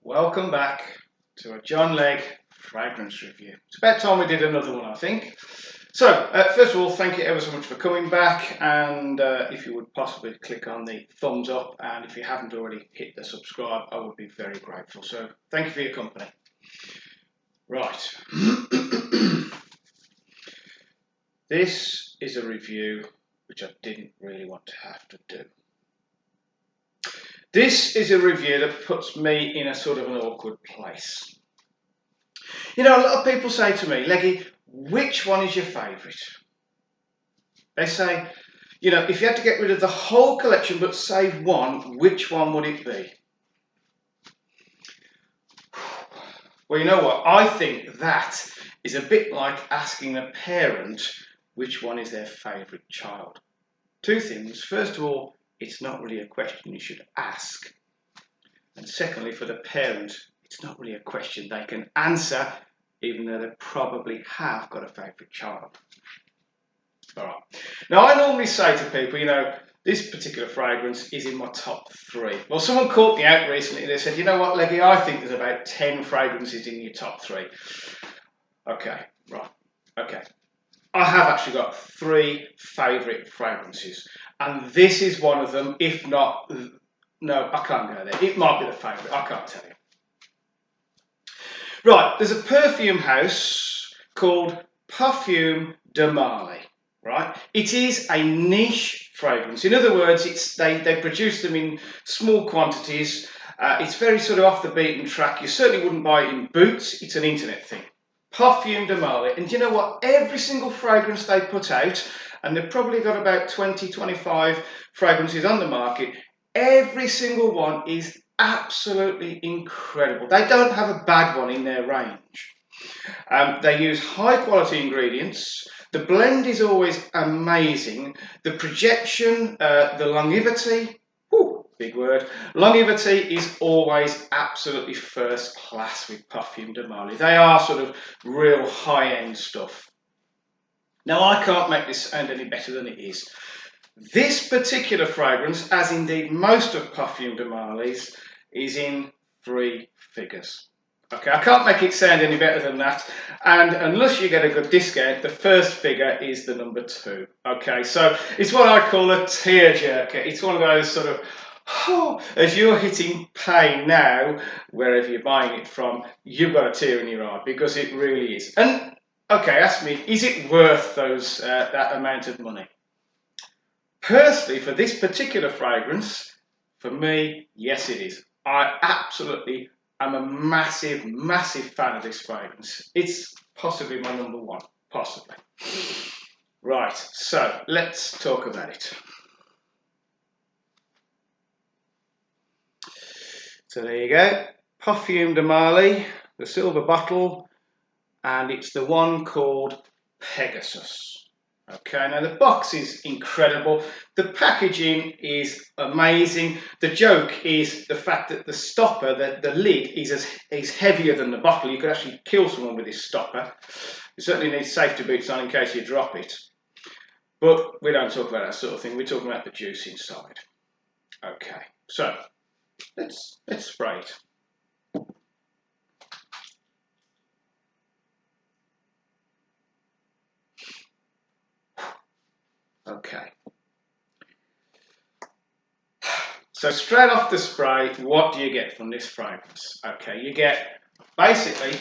Welcome back to a John Legg fragrance review. It's about time we did another one, I think. So, first of all, thank you ever so much for coming back, and if you would possibly click on the thumbs up, and if you haven't already hit the subscribe, I would be very grateful. So, thank you for your company. Right. This is a review which I didn't really want to have to do. This is a review that puts me in a sort of an awkward place. You know, a lot of people say to me, Leggy, which one is your favourite? They say, you know, if you had to get rid of the whole collection but save one, which one would it be? Well, you know what? I think that is a bit like asking a parent which one is their favourite child. Two things. First of all, it's not really a question you should ask. And secondly, for the parent, it's not really a question they can answer, even though they probably have got a favourite child. All right. Now, I normally say to people, you know, this particular fragrance is in my top 3. Well, someone caught me out recently. They said, you know what, Leggy, I think there's about 10 fragrances in your top 3. Okay, right, okay. I have actually got 3 favourite fragrances, and this is one of them, if not, no, I can't go there. It might be the favourite, I can't tell you. Right, there's a perfume house called Parfums de Marly, right? It is a niche fragrance. In other words, they produce them in small quantities. It's very sort of off the beaten track. You certainly wouldn't buy it in Boots. It's an internet thing. Parfums de Marly, and you know what? Every single fragrance they put out, and they've probably got about 20-25 fragrances on the market, every single one is absolutely incredible. They don't have a bad one in their range. They use high quality ingredients. The blend is always amazing. The projection, the longevity, big word. Longevity is always absolutely first class with Parfums de Marly. They are sort of real high-end stuff. Now, I can't make this sound any better than it is. This particular fragrance, as indeed most of Parfums de Marly's, is in 3 figures. Okay, I can't make it sound any better than that, and unless you get a good discount, the first figure is the number 2. Okay, so it's what I call a tearjerker. It's one of those sort of, as you're hitting pay now, wherever you're buying it from, you've got a tear in your eye, because it really is. And okay, ask me, is it worth those that amount of money? Personally, for this particular fragrance, for me, yes it is. I absolutely am a massive, massive fan of this fragrance. It's possibly my number 1, possibly. Right, so let's talk about it. So there you go, Parfums de Marly, the silver bottle, and it's the one called Pegasus. Okay, now the box is incredible, the packaging is amazing. The joke is the fact that the stopper, the lid, is heavier than the bottle. You could actually kill someone with this stopper. You certainly need safety boots on in case you drop it. But we don't talk about that sort of thing, we're talking about the juice inside. Okay, so let's spray it. Okay. So straight off the spray, what do you get from this fragrance? Okay, you get basically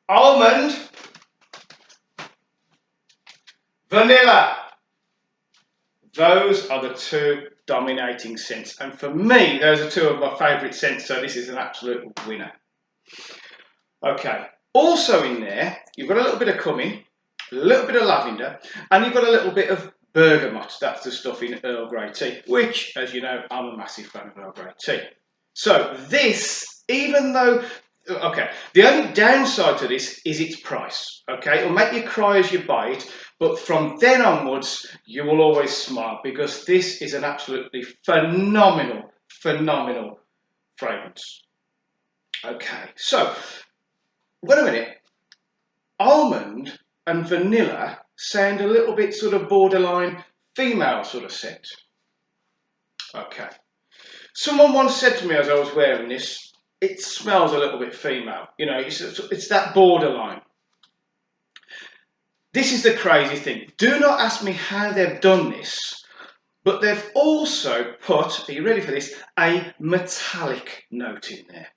almond, vanilla. Those are the 2 dominating scents, and for me, those are 2 of my favourite scents, so this is an absolute winner. Okay, also in there, you've got a little bit of cumin, a little bit of lavender, and you've got a little bit of bergamot. That's the stuff in Earl Grey tea, which, as you know, I'm a massive fan of Earl Grey tea. So this, even though, okay, the only downside to this is its price. Okay, it'll make you cry as you buy it, but from then onwards, you will always smile, because this is an absolutely phenomenal, phenomenal fragrance. Okay, so wait a minute. Almond and vanilla sound a little bit sort of borderline female sort of scent. Okay. Someone once said to me as I was wearing this, it smells a little bit female. You know, it's that borderline. This is the crazy thing. Do not ask me how they've done this, but they've also put, are you ready for this, a metallic note in there.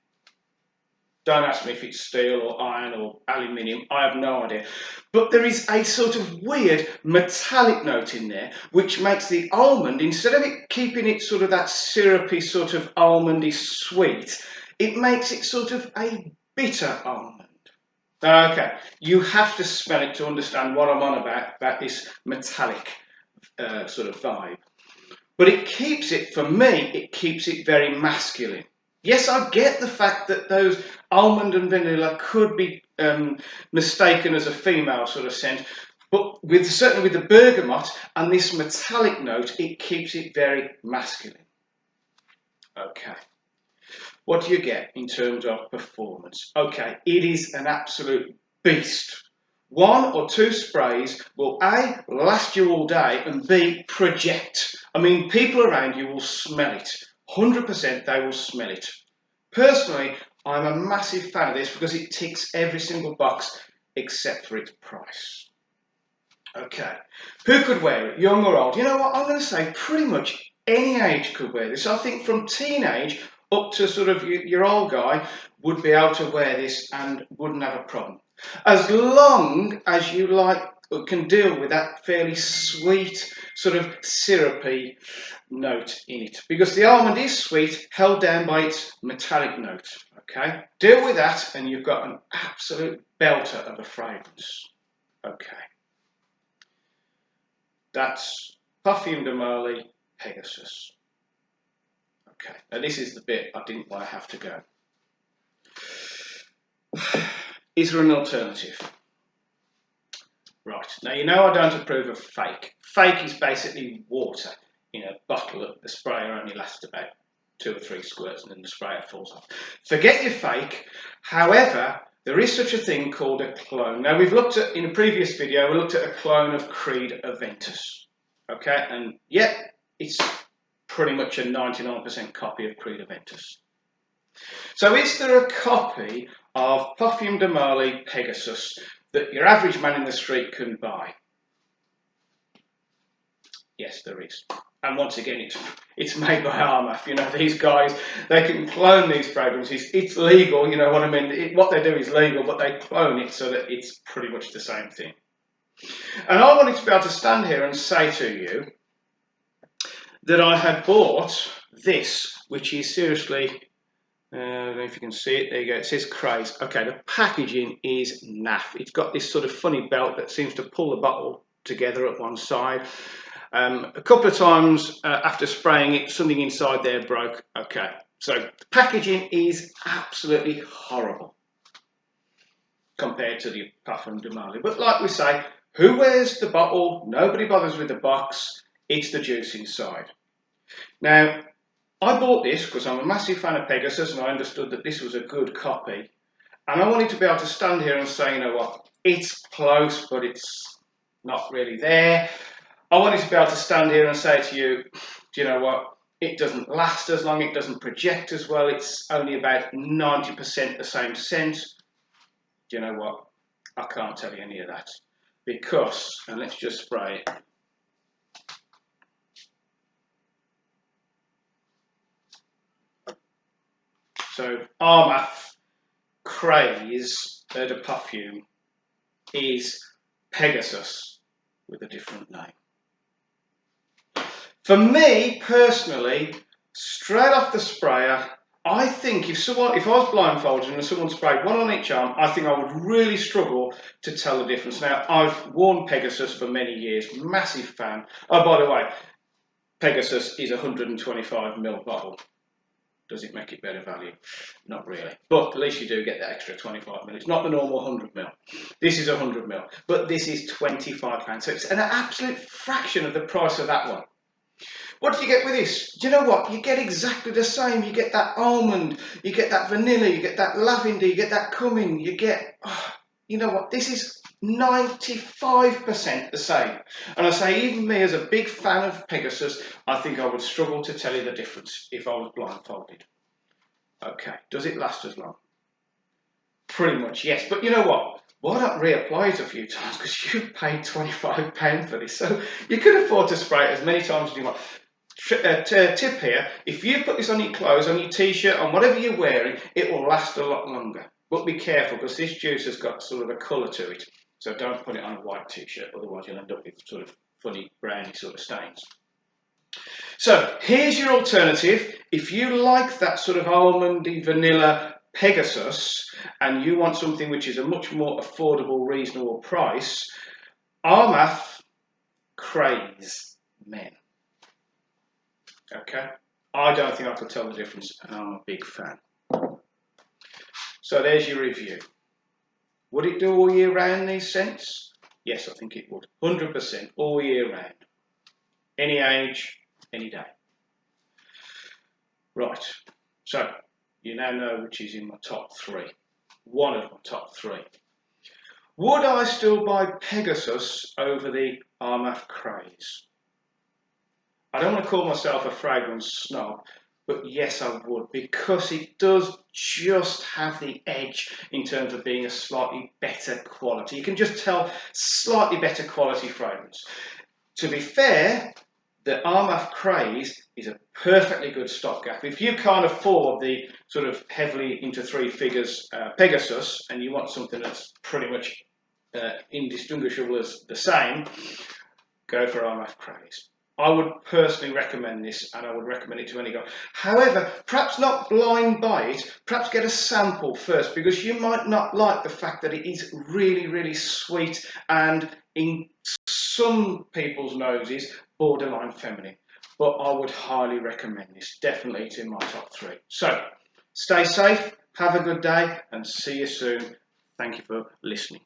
Don't ask me if it's steel or iron or aluminium, I have no idea. But there is a sort of weird metallic note in there, which makes the almond, instead of it keeping it sort of that syrupy sort of almondy sweet, it makes it sort of a bitter almond. Okay, you have to smell it to understand what I'm on about this metallic sort of vibe. But it keeps it, for me, it keeps it very masculine. Yes, I get the fact that those almond and vanilla could be mistaken as a female sort of scent, but certainly with the bergamot and this metallic note, it keeps it very masculine. Okay. What do you get in terms of performance? Okay, it is an absolute beast. 1 or 2 sprays will A, last you all day, and B, project. I mean, people around you will smell it. 100% they will smell it. Personally, I'm a massive fan of this because it ticks every single box except for its price. Okay, who could wear it, young or old? You know what, I'm going to say pretty much any age could wear this. I think from teenage up to sort of your old guy would be able to wear this and wouldn't have a problem. As long as you can deal with that fairly sweet, sort of syrupy note in it. Because the almond is sweet, held down by its metallic note. Okay, deal with that and you've got an absolute belter of a fragrance. Okay. That's Parfums de Marly Pegasus. Okay, now this is the bit I didn't want to have to go. Is there an alternative? Right, now you know I don't approve of fake. Fake is basically water in a bottle that the sprayer only lasts about 2 or 3 squirts and then the sprayer falls off. Forget your fake. However, there is such a thing called a clone. Now we've looked at, in a previous video, we looked at a clone of Creed Aventus. Okay, and yeah, it's pretty much a 99% copy of Creed Aventus. So is there a copy of Parfums de Marly Pegasus that your average man in the street can buy? Yes, there is. And once again, it's made by Armaf. You know, these guys, they can clone these fragrances. It's legal, you know what I mean? What they do is legal, but they clone it so that it's pretty much the same thing. And I wanted to be able to stand here and say to you that I had bought this, which is seriously, I don't know if you can see it, there you go, it says Craze. Okay, the packaging is naff. It's got this sort of funny belt that seems to pull the bottle together at one side. A couple of times after spraying it, something inside there broke. Okay, so the packaging is absolutely horrible compared to the Parfums de Marly. But like we say, who wears the bottle? Nobody bothers with the box. It's the juice inside. Now, I bought this because I'm a massive fan of Pegasus and I understood that this was a good copy. And I wanted to be able to stand here and say, you know what, it's close, but it's not really there. I wanted to be able to stand here and say to you, do you know what, it doesn't last as long, it doesn't project as well, it's only about 90% the same scent. Do you know what, I can't tell you any of that. Because, and let's just spray it. So Armaf Craze de Parfum is Pegasus with a different name. For me personally, straight off the sprayer, I think if I was blindfolded and someone sprayed one on each arm, I think I would really struggle to tell the difference. Now, I've worn Pegasus for many years, massive fan. Oh, by the way, Pegasus is a 125ml bottle. Does it make it better value? Not really. But at least you do get that extra 25ml. It's not the normal 100ml. This is 100ml. But this is £25. So it's an absolute fraction of the price of that one. What do you get with this? Do you know what? You get exactly the same. You get that almond, you get that vanilla, you get that lavender, you get that cumin, you get, you know what? This is 95% the same. And I say, even me as a big fan of Pegasus, I think I would struggle to tell you the difference if I was blindfolded. Okay, does it last as long? Pretty much, yes. But you know what? Why not reapply it a few times? Because you've paid £25 for this. So you can afford to spray it as many times as you want. Tip here, if you put this on your clothes, on your t-shirt, on whatever you're wearing, it will last a lot longer. But be careful, because this juice has got sort of a colour to it. So don't put it on a white t-shirt, otherwise you'll end up with sort of funny browny sort of stains. So here's your alternative. If you like that sort of almondy vanilla Pegasus and you want something which is a much more affordable, reasonable price, Armaf Craze Men. Okay, I don't think I could tell the difference, and I'm a big fan. So there's your review. Would it do all year round, these scents? Yes, I think it would. 100% all year round. Any age, any day. Right, so you now know which is in my top 3. One of my top 3. Would I still buy Pegasus over the Armaf Craze? I don't want to call myself a fragrance snob, but yes, I would, because it does just have the edge in terms of being a slightly better quality. You can just tell slightly better quality fragrance. To be fair, the Armaf Craze is a perfectly good stopgap. If you can't afford the sort of heavily into 3 figures Pegasus and you want something that's pretty much indistinguishable as the same, go for Armaf Craze. I would personally recommend this, and I would recommend it to any guy. However, perhaps not blind buy it, perhaps get a sample first, because you might not like the fact that it is really, really sweet and in some people's noses, borderline feminine. But I would highly recommend this. Definitely, it's in my top 3. So, stay safe, have a good day, and see you soon. Thank you for listening.